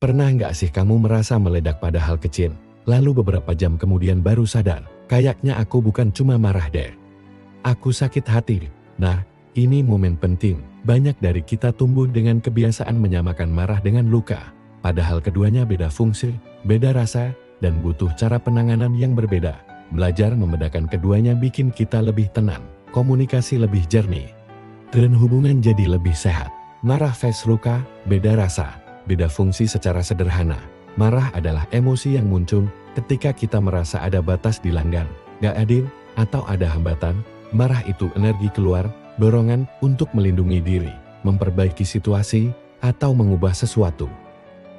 Pernah nggak sih kamu merasa meledak pada hal kecil, lalu beberapa jam kemudian baru sadar, kayaknya aku bukan cuma marah deh. Aku sakit hati. Nah, ini momen penting. Banyak dari kita tumbuh dengan kebiasaan menyamakan marah dengan luka. Padahal keduanya beda fungsi, beda rasa, dan butuh cara penanganan yang berbeda. Belajar membedakan keduanya bikin kita lebih tenang, komunikasi lebih jernih, dan hubungan jadi lebih sehat. Marah vs luka, beda rasa, beda fungsi secara sederhana. Marah adalah emosi yang muncul ketika kita merasa ada batas dilanggar, gak adil, atau ada hambatan. Marah itu energi keluar, dorongan untuk melindungi diri, memperbaiki situasi, atau mengubah sesuatu.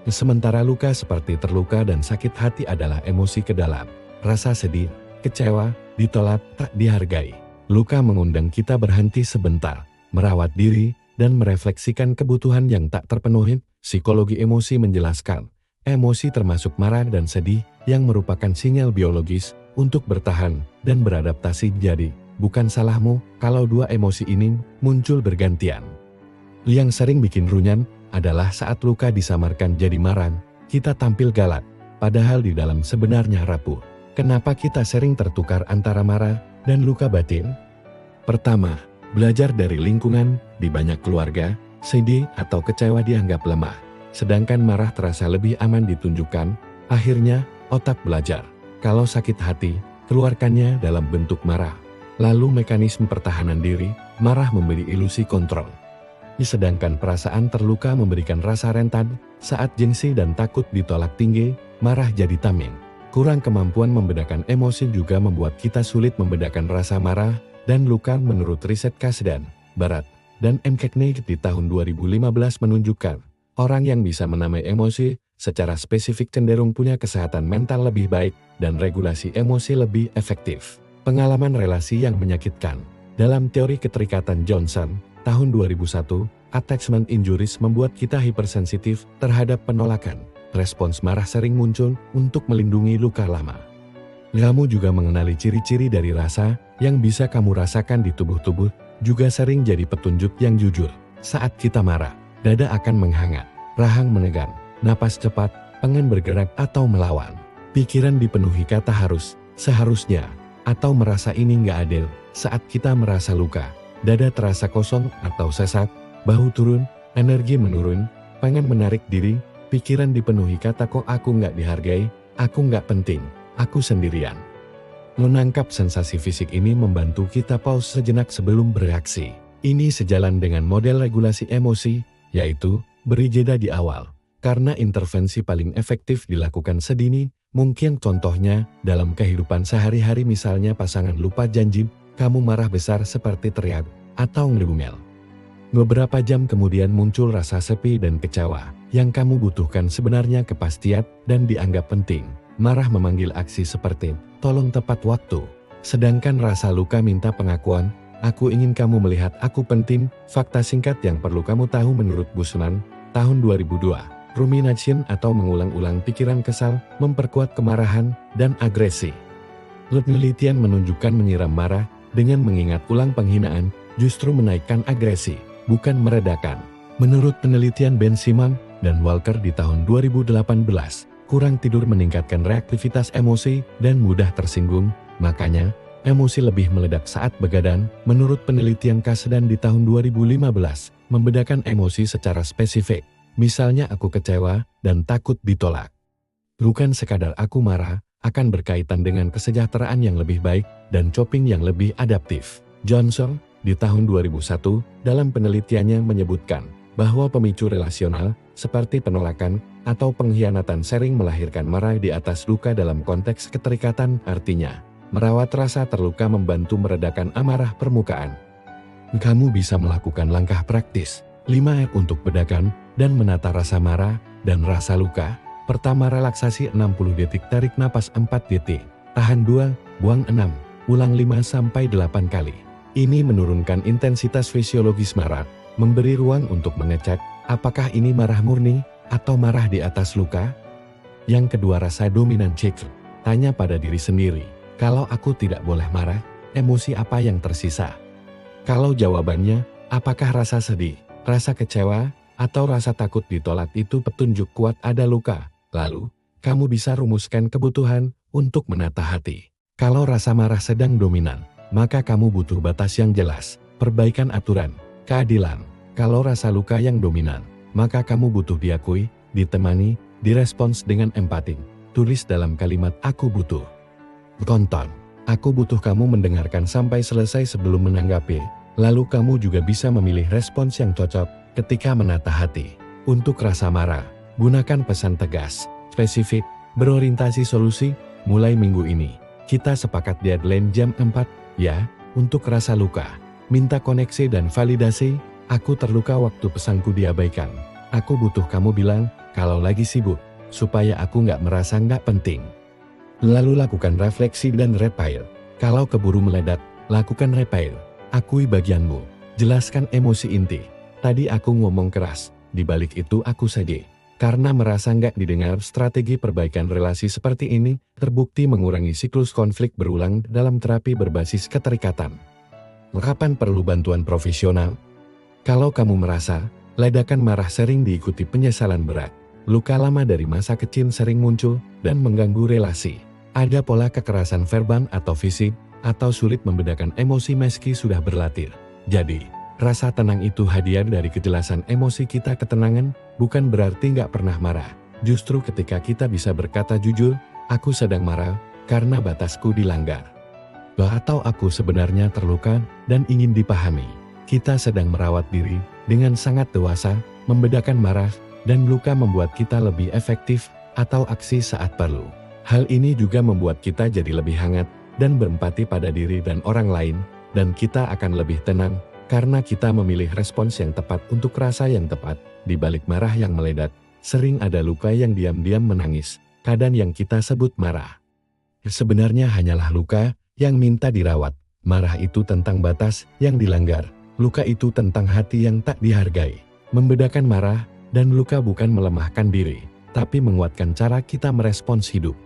Sementara luka seperti terluka dan sakit hati adalah emosi ke dalam, rasa sedih, kecewa, ditolak, tak dihargai. Luka mengundang kita berhenti sebentar, merawat diri, dan merefleksikan kebutuhan yang tak terpenuhi. Psikologi emosi menjelaskan, emosi termasuk marah dan sedih yang merupakan sinyal biologis untuk bertahan dan beradaptasi. Jadi, bukan salahmu kalau dua emosi ini muncul bergantian. Yang sering bikin runyan adalah saat luka disamarkan jadi marah, kita tampil galak, padahal di dalam sebenarnya rapuh. Kenapa kita sering tertukar antara marah dan luka batin? Pertama, belajar dari lingkungan. Di banyak keluarga, sedih atau kecewa dianggap lemah, sedangkan marah terasa lebih aman ditunjukkan. Akhirnya, otak belajar, kalau sakit hati, keluarkannya dalam bentuk marah. Lalu mekanisme pertahanan diri, marah memberi ilusi kontrol. Sedangkan perasaan terluka memberikan rasa rentan. Saat gengsi dan takut ditolak tinggi, marah jadi tameng. Kurang kemampuan membedakan emosi juga membuat kita sulit membedakan rasa marah dan luka. Menurut riset Kasdan, Barat, dan McKinney di tahun 2015 menunjukkan, orang yang bisa menamai emosi secara spesifik cenderung punya kesehatan mental lebih baik dan regulasi emosi lebih efektif. Pengalaman relasi yang menyakitkan. Dalam teori keterikatan Johnson, tahun 2001, attachment injuries membuat kita hipersensitif terhadap penolakan. Respons marah sering muncul untuk melindungi luka lama. Kamu juga mengenali ciri-ciri dari rasa yang bisa kamu rasakan di tubuh-tubuh, juga sering jadi petunjuk yang jujur. Saat kita marah, dada akan menghangat, rahang menegang, napas cepat, pengen bergerak atau melawan. Pikiran dipenuhi kata harus, seharusnya, atau merasa ini nggak adil. Saat kita merasa luka, dada terasa kosong atau sesak, bahu turun, energi menurun, pengen menarik diri, pikiran dipenuhi kata kok aku nggak dihargai, aku nggak penting, aku sendirian. Menangkap sensasi fisik ini membantu kita pause sejenak sebelum bereaksi. Ini sejalan dengan model regulasi emosi, yaitu beri jeda di awal. Karena intervensi paling efektif dilakukan sedini, mungkin contohnya dalam kehidupan sehari-hari, misalnya pasangan lupa janji, kamu marah besar seperti teriak atau ngedumel. Beberapa jam kemudian muncul rasa sepi dan kecewa. Yang kamu butuhkan sebenarnya kepastian dan dianggap penting. Marah memanggil aksi seperti, tolong tepat waktu. Sedangkan rasa luka minta pengakuan, aku ingin kamu melihat aku penting. Fakta singkat yang perlu kamu tahu menurut Busman, tahun 2002. Rumination atau mengulang-ulang pikiran kesal, memperkuat kemarahan dan agresi. Penelitian menunjukkan menyiram marah dengan mengingat ulang penghinaan, justru menaikkan agresi, bukan meredakan. Menurut penelitian Ben Simon dan Walker di tahun 2018, kurang tidur meningkatkan reaktivitas emosi dan mudah tersinggung, makanya emosi lebih meledak saat begadang. Menurut penelitian Kasdan di tahun 2015, membedakan emosi secara spesifik, misalnya aku kecewa dan takut ditolak, bukan sekadar aku marah, akan berkaitan dengan kesejahteraan yang lebih baik dan coping yang lebih adaptif. Johnson di tahun 2001 dalam penelitiannya menyebutkan bahwa pemicu relasional seperti penolakan atau pengkhianatan sering melahirkan marah di atas luka. Dalam konteks keterikatan, artinya merawat rasa terluka membantu meredakan amarah permukaan. Kamu bisa melakukan langkah praktis 5R untuk bedakan dan menata rasa marah dan rasa luka. Pertama, relaksasi 60 detik, tarik napas 4 detik, tahan 2, buang 6, ulang 5-8 kali. Ini menurunkan intensitas fisiologis marah, memberi ruang untuk mengecek apakah ini marah murni atau marah di atas luka. Yang kedua, rasa dominan check. Tanya pada diri sendiri, kalau aku tidak boleh marah, emosi apa yang tersisa? Kalau jawabannya, apakah rasa sedih, rasa kecewa, atau rasa takut ditolak itu petunjuk kuat ada luka. Lalu, kamu bisa rumuskan kebutuhan untuk menata hati. Kalau rasa marah sedang dominan, maka kamu butuh batas yang jelas, perbaikan aturan, keadilan. Kalau rasa luka yang dominan, maka kamu butuh diakui, ditemani, direspons dengan empati. Tulis dalam kalimat aku butuh. Tonton. Aku butuh kamu mendengarkan sampai selesai sebelum menanggapi. Lalu kamu juga bisa memilih respons yang cocok ketika menata hati. Untuk rasa marah, gunakan pesan tegas, spesifik, berorientasi solusi. Mulai minggu ini, kita sepakat deadline jam 4, ya. Untuk rasa luka, minta koneksi dan validasi. Aku terluka waktu pesanku diabaikan. Aku butuh kamu bilang kalau lagi sibuk, supaya aku nggak merasa nggak penting. Lalu lakukan refleksi dan repair. Kalau keburu meledak, lakukan repair. Akui bagianmu. Jelaskan emosi inti. Tadi aku ngomong keras, di balik itu aku sedih. Karena merasa nggak didengar. Strategi perbaikan relasi seperti ini terbukti mengurangi siklus konflik berulang dalam terapi berbasis keterikatan. Kapan perlu bantuan profesional? Kalau kamu merasa ledakan marah sering diikuti penyesalan berat, luka lama dari masa kecil sering muncul dan mengganggu relasi, ada pola kekerasan verbal atau fisik, atau sulit membedakan emosi meski sudah berlatih. Jadi, rasa tenang itu hadiah dari kejelasan emosi kita. Ketenangan bukan berarti nggak pernah marah. Justru ketika kita bisa berkata jujur, aku sedang marah karena batasku dilanggar. Atau aku sebenarnya terluka dan ingin dipahami. Kita sedang merawat diri dengan sangat dewasa, membedakan marah dan luka membuat kita lebih efektif atau aksi saat perlu. Hal ini juga membuat kita jadi lebih hangat dan berempati pada diri dan orang lain, dan kita akan lebih tenang karena kita memilih respons yang tepat untuk rasa yang tepat. Di balik marah yang meledak, sering ada luka yang diam-diam menangis, kadang yang kita sebut marah. Sebenarnya hanyalah luka yang minta dirawat. Marah itu tentang batas yang dilanggar, luka itu tentang hati yang tak dihargai. Membedakan marah dan luka bukan melemahkan diri, tapi menguatkan cara kita merespons hidup.